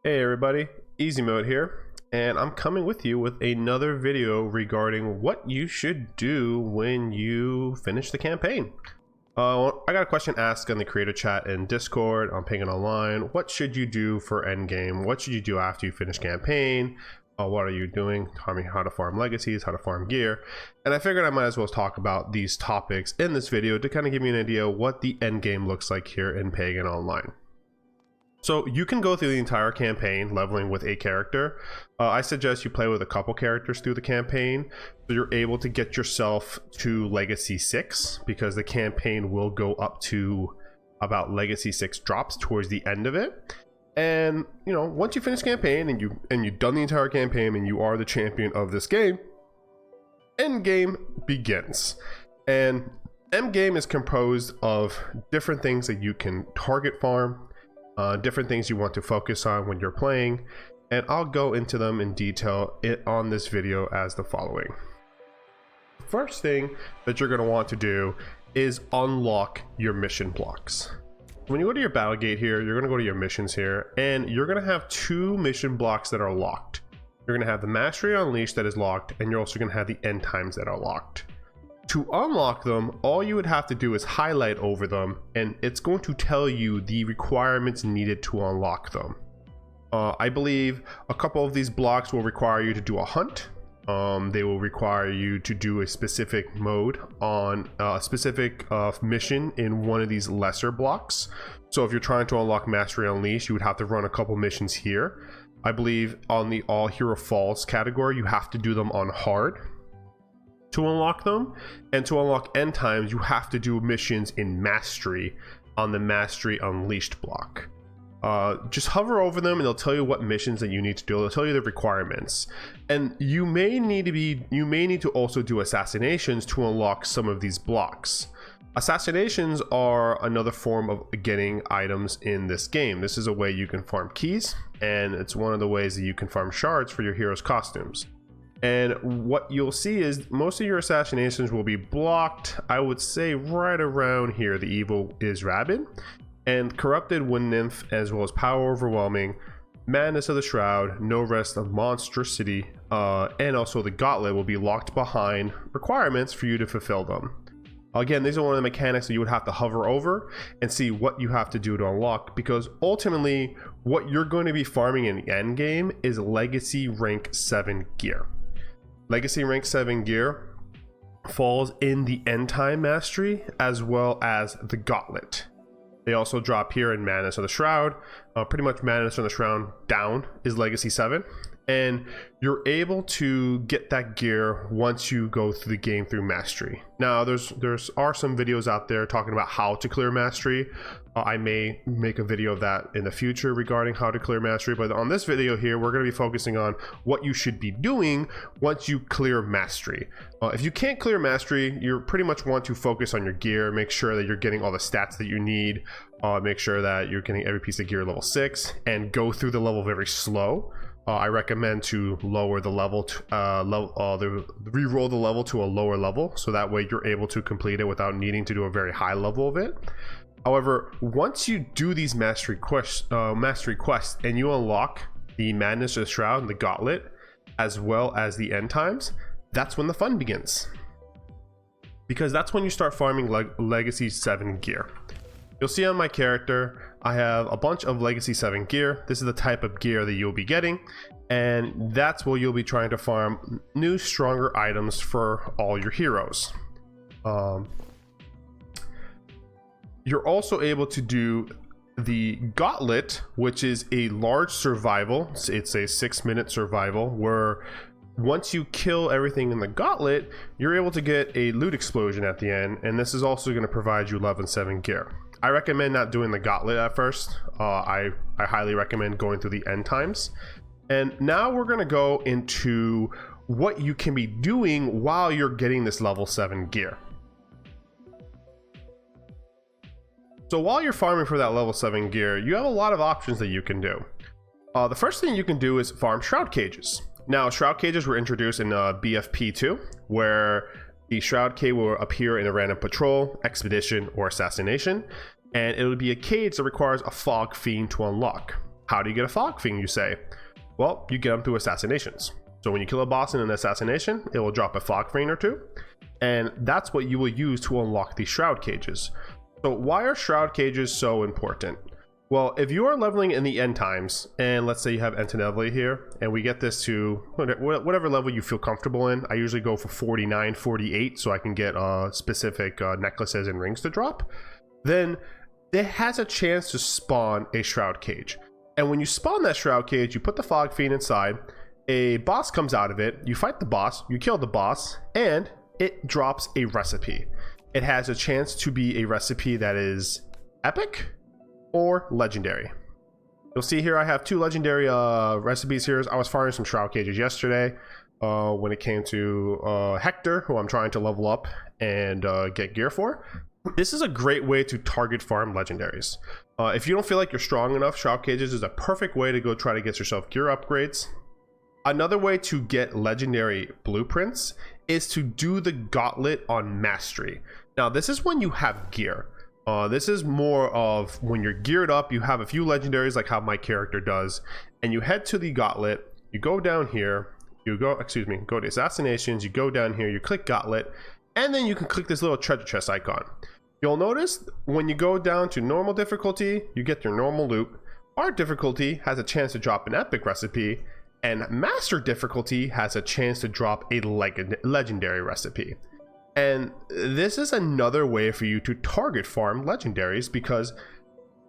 Hey everybody, Easy Mode here, and I'm coming with you with another video regarding what you should do when you finish the campaign. I got a question asked in the creator chat in Discord on Pagan Online. What should you do for endgame? What should you do after you finish campaign? What are you doing? Tell me how to farm legacies, how to farm gear. And I figured I might as well talk about these topics in this video to kind of give you an idea what the endgame looks like here in Pagan Online. So you can go through the entire campaign leveling with a character. I suggest you play with a couple characters through the campaign so you're able to get yourself to Legacy 6, because the campaign will go up to about Legacy 6 drops towards the end of it. And you know, once you finish campaign and you've done the entire campaign and you are the champion of this game, end game begins. And end game is composed of different things that you can target farm, different things you want to focus on when you're playing, and I'll go into them in detail on this video as the following. First thing that you're going to want to do is unlock your mission blocks. When you go to your battle gate here, you're going to go to your missions here, and you're going to have two mission blocks that are locked. You're going to have the Mastery Unleashed that is locked, and you're also going to have the End Times that are locked. To unlock them, all you would have to do is highlight over them, and it's going to tell you the requirements needed to unlock them. I believe a couple of these blocks will require you to do a hunt. They will require you to do a specific mode on a specific mission in one of these lesser blocks. So if you're trying to unlock Mastery Unleashed, you would have to run a couple missions here. I believe on the All Hero Falls category, you have to do them on hard to unlock them, and to unlock End Times you have to do missions in Mastery on the Mastery Unleashed block. Just hover over them and they'll tell you what missions that you need to do. They'll tell you the requirements, and you may need to also do assassinations to unlock some of these blocks. Assassinations are another form of getting items in this game. This is a way you can farm keys, and it's one of the ways that you can farm shards for your heroes' costumes. And what you'll see is most of your assassinations will be blocked, I would say right around here. The Evil is Rabid, and Corrupted Wind Nymph, as well as Power Overwhelming, Madness of the Shroud, No Rest of Monstrosity, and also the Gauntlet will be locked behind requirements for you to fulfill them. Again, these are one of the mechanics that you would have to hover over and see what you have to do to unlock, because ultimately what you're going to be farming in the end game is Legacy Rank 7 gear. Legacy Rank 7 gear falls in the End Time Mastery as well as the Gauntlet. They also drop here in Madness of the Shroud. Pretty much Madness of the Shroud down is Legacy 7. And you're able to get that gear once you go through the game through Mastery. Now, there are some videos out there talking about how to clear Mastery. I may make a video of that in the future regarding how to clear Mastery, but on this video here, we're going to be focusing on what you should be doing once you clear Mastery. If you can't clear Mastery, you pretty much want to focus on your gear, make sure that you're getting all the stats that you need, make sure that you're getting every piece of gear level 6, and go through the level very slow. I recommend to lower the level, re-roll the level to a lower level, so that way you're able to complete it without needing to do a very high level of it. However, once you do these mastery quests and you unlock the Madness of the Shroud and the Gauntlet, as well as the End Times, that's when the fun begins. Because that's when you start farming Legacy 7 gear. You'll see on my character, I have a bunch of Legacy 7 gear. This is the type of gear that you'll be getting, and that's where you'll be trying to farm new, stronger items for all your heroes. You're also able to do the Gauntlet, which is a large survival. It's a 6-minute survival where once you kill everything in the Gauntlet, you're able to get a loot explosion at the end, and this is also going to provide you level 7 gear. I recommend not doing the Gauntlet at first. I highly recommend going through the End Times. And now we're going to go into what you can be doing while you're getting this level 7 gear. So while you're farming for that level 7 gear, you have a lot of options that you can do. The first thing you can do is farm Shroud Cages. Now, Shroud Cages were introduced in BFP2, where the Shroud Cage will appear in a random patrol, expedition, or assassination, and it will be a cage that requires a Fog Fiend to unlock. How do you get a Fog Fiend, you say? Well, you get them through assassinations. So when you kill a boss in an assassination, it will drop a Fog Fiend or two, and that's what you will use to unlock the Shroud Cages. So why are Shroud Cages so important? Well, if you are leveling in the end times, and let's say you have Entinevely here, and we get this to whatever level you feel comfortable in. I usually go for 49, 48, so I can get specific necklaces and rings to drop. Then it has a chance to spawn a Shroud Cage. And when you spawn that Shroud Cage, you put the Fog Fiend inside, a boss comes out of it, you fight the boss, you kill the boss, and it drops a recipe. It has a chance to be a recipe that is epic or legendary. You'll see here I have two legendary recipes here. I was firing some Shroud Cages yesterday when it came to Hector, who I'm trying to level up and get gear for. This is a great way to target farm legendaries. If you don't feel like you're strong enough, Shroud Cages is a perfect way to go try to get yourself gear upgrades. Another way to get legendary blueprints is to do the Gauntlet on Mastery. Now this is when you have gear. This is more of when you're geared up, you have a few legendaries like how my character does, and you head to the Gauntlet, you go down here, go to Assassinations, you go down here, you click Gauntlet, and then you can click this little treasure chest icon. You'll notice when you go down to normal difficulty, you get your normal loot. Art difficulty has a chance to drop an epic recipe, and master difficulty has a chance to drop a legendary recipe. And this is another way for you to target farm legendaries, because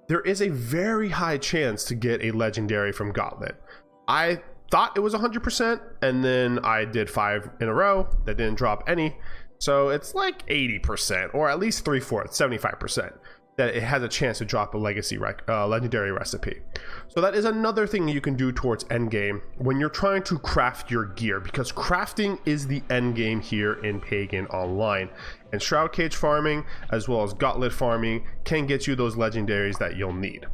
there is a very high chance to get a legendary from Gauntlet. I thought it was 100%, and then I did 5 in a row that didn't drop any. So it's like 80%, or at least 3/4, 75%, that it has a chance to drop a legendary recipe. So that is another thing you can do towards endgame when you're trying to craft your gear, because crafting is the endgame here in Pagan Online. And Shroud Cage farming, as well as Gauntlet farming, can get you those legendaries that you'll need.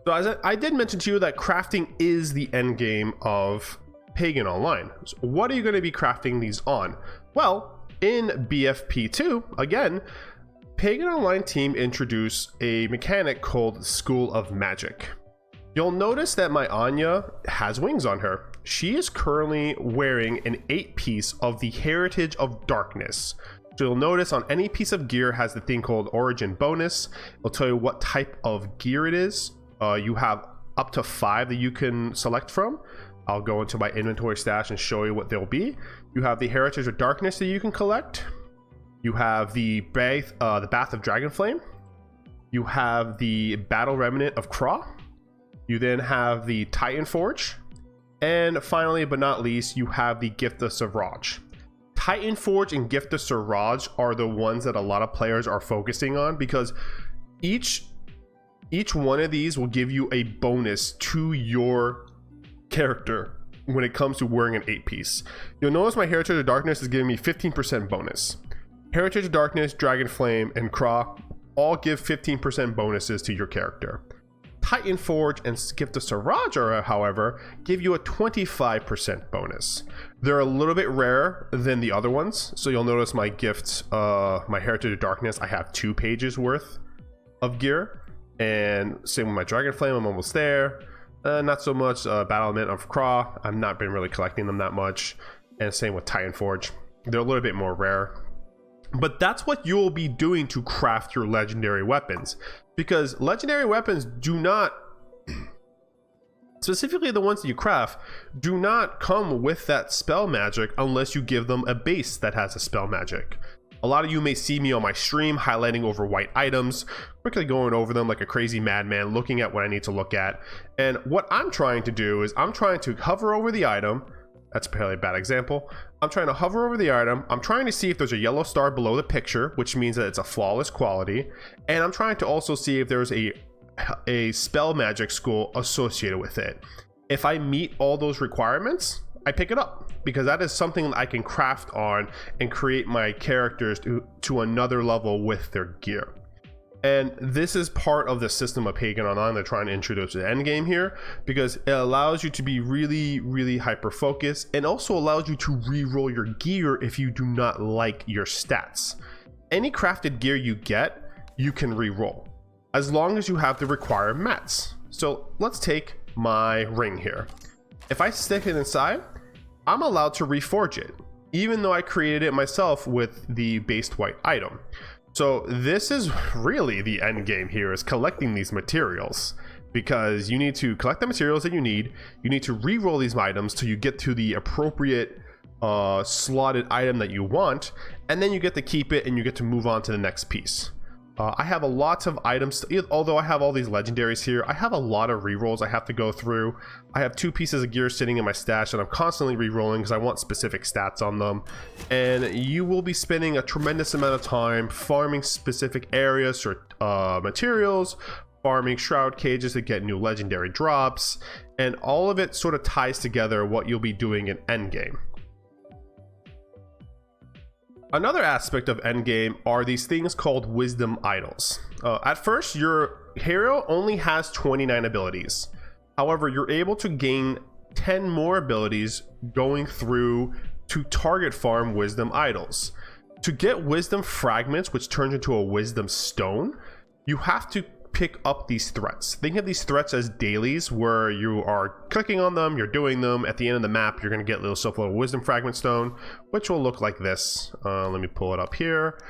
So as I did mention to you that crafting is the endgame of Pagan Online. So what are you going to be crafting these on? Well, in BFP2, again, Pagan Online team introduced a mechanic called School of Magic. You'll notice that my Anya has wings on her. She is currently wearing an 8-piece of the Heritage of Darkness. So you'll notice on any piece of gear has the thing called Origin Bonus. It'll tell you what type of gear it is. You have up to 5 that you can select from. I'll go into my inventory stash and show you what they'll be. You have the Heritage of Darkness that you can collect. You have the Bath of Dragonflame. You have the Battle Remnant of Craw. You then have the Titan Forge. And finally, but not least, you have the Gift of Siraj. Titan Forge and Gift of Siraj are the ones that a lot of players are focusing on, because each one of these will give you a bonus to your character when it comes to wearing an 8-piece. You'll notice my Heritage of Darkness is giving me 15% bonus. Heritage of Darkness, Dragonflame, and Craw all give 15% bonuses to your character. Titan Forge and Gift of Siraj, however, give you a 25% bonus. They're a little bit rarer than the other ones, so you'll notice my gifts, my Heritage of Darkness, I have 2 pages worth of gear, and same with my Dragonflame, I'm almost there. Not so much Battlement of Craw. I've not been really collecting them that much. And same with Titan Forge. They're a little bit more rare. But that's what you'll be doing to craft your legendary weapons. Because legendary weapons do not, specifically the ones that you craft, do not come with that spell magic unless you give them a base that has a spell magic. A lot of you may see me on my stream highlighting over white items, quickly going over them like a crazy madman, looking at what I need to look at. And what I'm trying to do is I'm trying to hover over the item. That's probably a bad example. I'm trying to hover over the item. I'm trying to see if there's a yellow star below the picture, which means that it's a flawless quality. And I'm trying to also see if there's a spell magic school associated with it. If I meet all those requirements, I pick it up, because that is something that I can craft on and create my characters to another level with their gear. And this is part of the system of Pagan Online they're trying to introduce the end game here, because it allows you to be really, really hyper focused, and also allows you to re-roll your gear if you do not like your stats. Any crafted gear you get, you can re-roll. as long as you have the required mats. So let's take my ring here. If I stick it inside, I'm allowed to reforge it, even though I created it myself with the based white item. So this is really the end game here, is collecting these materials, because you need to collect the materials that you need to re-roll these items till you get to the appropriate slotted item that you want, and then you get to keep it and you get to move on to the next piece. I have a lot of items, although I have all these legendaries here, I have a lot of rerolls I have to go through. I have 2 pieces of gear sitting in my stash that I'm constantly rerolling because I want specific stats on them. And you will be spending a tremendous amount of time farming specific areas or materials, farming shroud cages to get new legendary drops, and all of it sort of ties together what you'll be doing in endgame. Another aspect of endgame are these things called wisdom idols. At first, your hero only has 29 abilities. However, you're able to gain 10 more abilities going through to target farm wisdom idols. To get wisdom fragments, which turns into a wisdom stone, you have to pick up these threats. Think of these threats as dailies where you are clicking on them, you're doing them. At the end of the map, you're going to get yourself a little wisdom fragment stone, which will look like this. Let me pull it up here.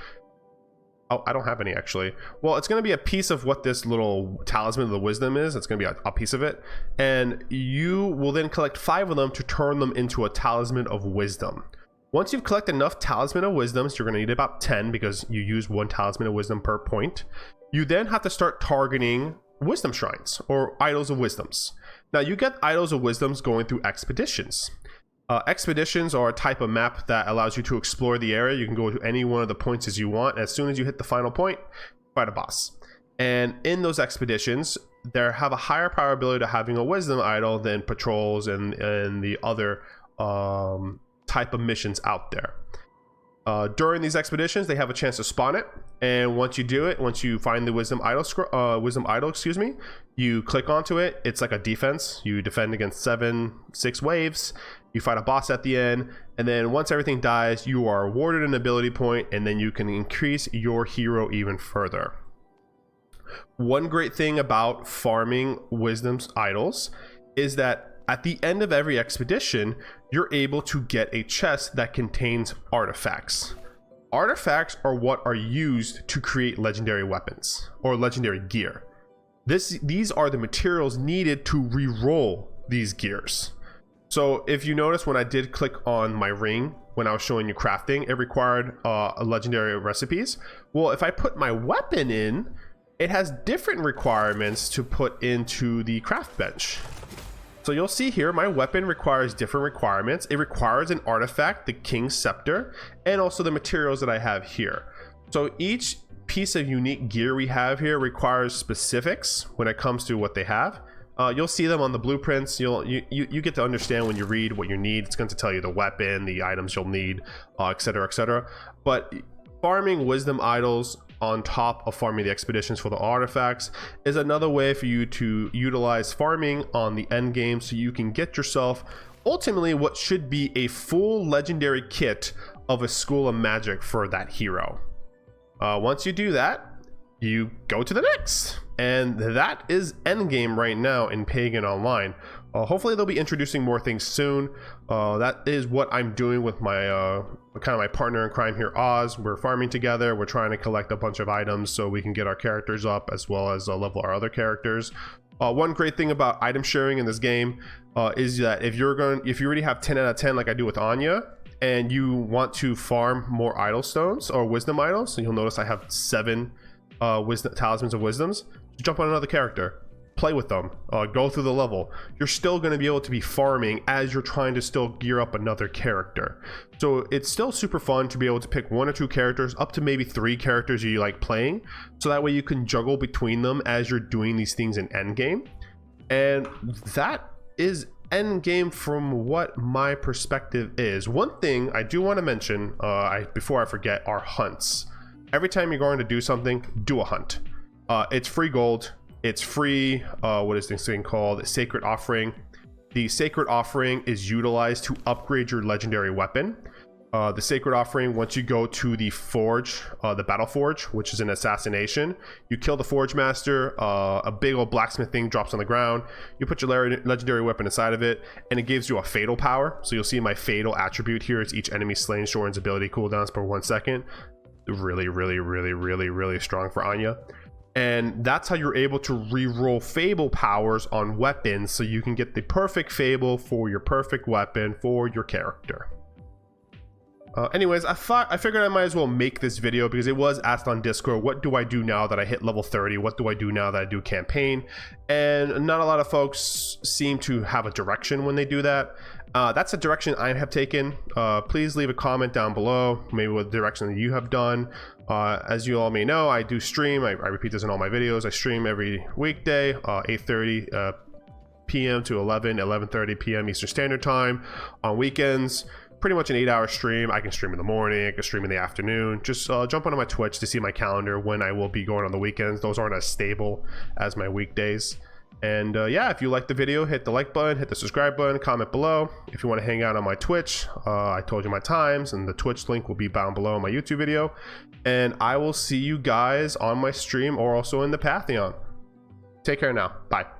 Oh, I don't have any actually. Well, it's going to be a piece of what this little talisman of the wisdom is. It's going to be a piece of it. And you will then collect 5 of them to turn them into a talisman of wisdom. Once you've collected enough talisman of wisdoms, you're going to need about 10 because you use 1 talisman of wisdom per point. You then have to start targeting wisdom shrines or idols of wisdoms. Now you get idols of wisdoms going through expeditions. Expeditions are a type of map that allows you to explore the area. You can go to any one of the points as you want. As soon as you hit the final point, fight a boss. And in those expeditions, they have a higher probability of having a wisdom idol than patrols and the other type of missions out there. During these expeditions, they have a chance to spawn it, and once you do it, once you find the wisdom idol, you click onto it. It's like a defense. You defend against 6 waves. You fight a boss at the end, and then once everything dies, you are awarded an ability point, and then you can increase your hero even further. One great thing about farming wisdom's idols is that at the end of every expedition, you're able to get a chest that contains artifacts. Artifacts are what are used to create legendary weapons or legendary gear. These are the materials needed to re-roll these gears. So if you notice, when I did click on my ring, when I was showing you crafting, it required legendary recipes. Well, if I put my weapon in, it has different requirements to put into the craft bench. So you'll see here, my weapon requires different requirements. It requires an artifact, the King's Scepter, and also the materials that I have here. So each piece of unique gear we have here requires specifics when it comes to what they have. You'll see them on the blueprints. You get to understand when you read what you need. It's going to tell you the weapon, the items you'll need, etc., etc. But farming wisdom idols on top of farming the expeditions for the artifacts is another way for you to utilize farming on the end game, so you can get yourself ultimately what should be a full legendary kit of a school of magic for that hero. Once you do that, you go to the next, and that is endgame right now in Pagan Online. Hopefully they'll be introducing more things soon. That is what I'm doing with my kind of my partner in crime here, Oz. We're farming together. We're trying to collect a bunch of items so we can get our characters up, as well as level our other characters. One great thing about item sharing in this game is that if you already have 10 out of 10 like I do with Anya, and you want to farm more idol stones or wisdom idols, so you'll notice I have 7 talismans of wisdoms. Just jump on another character, play with them, go through the level. You're still going to be able to be farming as you're trying to still gear up another character. So it's still super fun to be able to pick 1 or 2 characters, up to maybe 3 characters you like playing, so that way you can juggle between them as you're doing these things in endgame. And that is endgame from what my perspective is. One thing I do want to mention before I forget are hunts. Every time you're going to do something, do a hunt. It's free gold. It's free, what is this thing called? Sacred Offering. The Sacred Offering is utilized to upgrade your legendary weapon. The Sacred Offering, once you go to the Forge, the Battle Forge, which is an assassination, you kill the Forge Master, a big old blacksmith thing drops on the ground, you put your legendary weapon inside of it, and it gives you a fatal power. So you'll see my fatal attribute here is each enemy slain shortens ability cooldowns per 1 second. Really strong for Anya. And that's how you're able to re-roll Fable powers on weapons, so you can get the perfect Fable for your perfect weapon for your character. Anyways, I figured I might as well make this video because it was asked on Discord, what do I do now that I hit level 30? What do I do now that I do campaign? And not a lot of folks seem to have a direction when they do that. That's a direction I have taken. Please leave a comment down below, maybe what direction that you have done. As you all may know, I do stream. I repeat this in all my videos. I stream every weekday, 8:30 p.m. to 11:30 p.m. Eastern Standard Time. On weekends, pretty much an 8-hour stream. I can stream in the morning, I can stream in the afternoon. Just jump onto my Twitch to see my calendar when I will be going on the weekends. Those aren't as stable as my weekdays. And yeah, if you like the video, hit the like button, hit the subscribe button, comment below. If you want to hang out on my Twitch, I told you my times, and the Twitch link will be down below in my YouTube video. And I will see you guys on my stream or also in the Pantheon. Take care now. Bye.